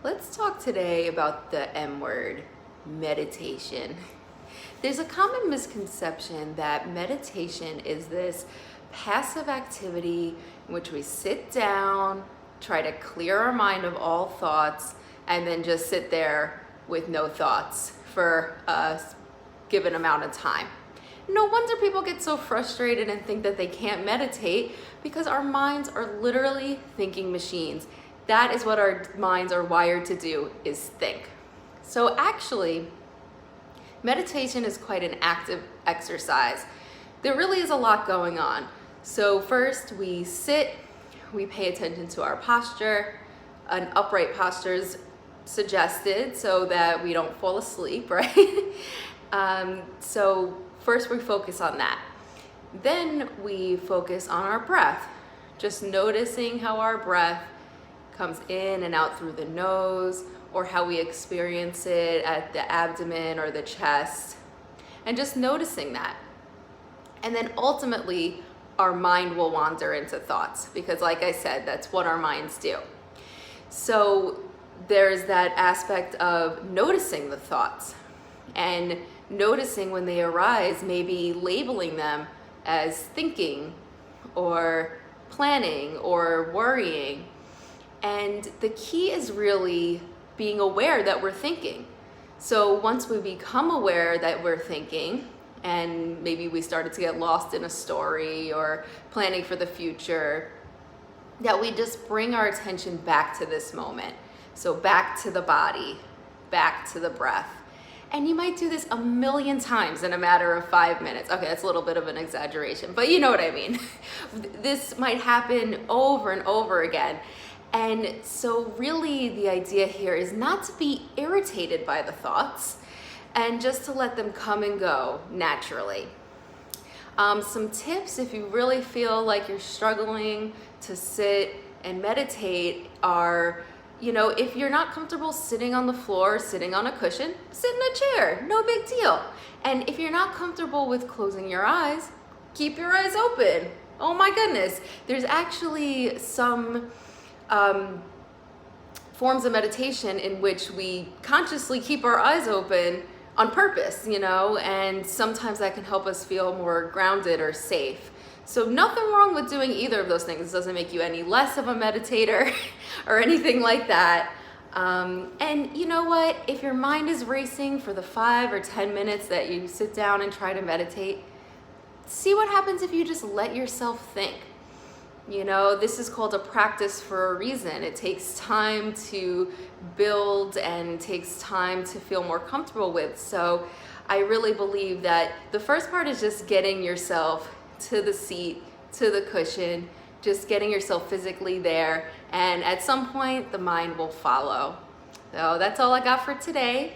Let's talk today about the M word, meditation. There's a common misconception that meditation is this passive activity in which we sit down, try to clear our mind of all thoughts, and then just sit there with no thoughts for a given amount of time. No wonder people get so frustrated and think that they can't meditate, because our minds are literally thinking machines. That is what our minds are wired to do, is think. So actually, meditation is quite an active exercise. There really is a lot going on. So first we sit, we pay attention to our posture. An upright posture is suggested so that we don't fall asleep, right? So first we focus on that. Then we focus on our breath, just noticing how our breath comes in and out through the nose, or how we experience it at the abdomen or the chest, and just noticing that. And then ultimately, our mind will wander into thoughts, because like I said, that's what our minds do. So there's that aspect of noticing the thoughts and noticing when they arise, maybe labeling them as thinking or planning or worrying. And the key is really being aware that we're thinking. So once we become aware that we're thinking, and maybe we started to get lost in a story or planning for the future, that we just bring our attention back to this moment. So back to the body, back to the breath. And you might do this a million times in a matter of 5 minutes. Okay, that's a little bit of an exaggeration, but you know what I mean. This might happen over and over again. And so really the idea here is not to be irritated by the thoughts, and just to let them come and go naturally. Some tips if you really feel like you're struggling to sit and meditate are, if you're not comfortable sitting on the floor, sitting on a cushion, sit in a chair, no big deal. And if you're not comfortable with closing your eyes, keep your eyes open. Oh my goodness, there's actually some forms of meditation in which we consciously keep our eyes open on purpose, and sometimes that can help us feel more grounded or safe. So nothing wrong with doing either of those things. It doesn't make you any less of a meditator or anything like that. And you know what? If your mind is racing for the 5 or 10 minutes that you sit down and try to meditate, see what happens if you just let yourself think. This is called a practice for a reason. It takes time to build and takes time to feel more comfortable with. So I really believe that the first part is just getting yourself to the seat, to the cushion, just getting yourself physically there. And at some point, the mind will follow. So that's all I got for today.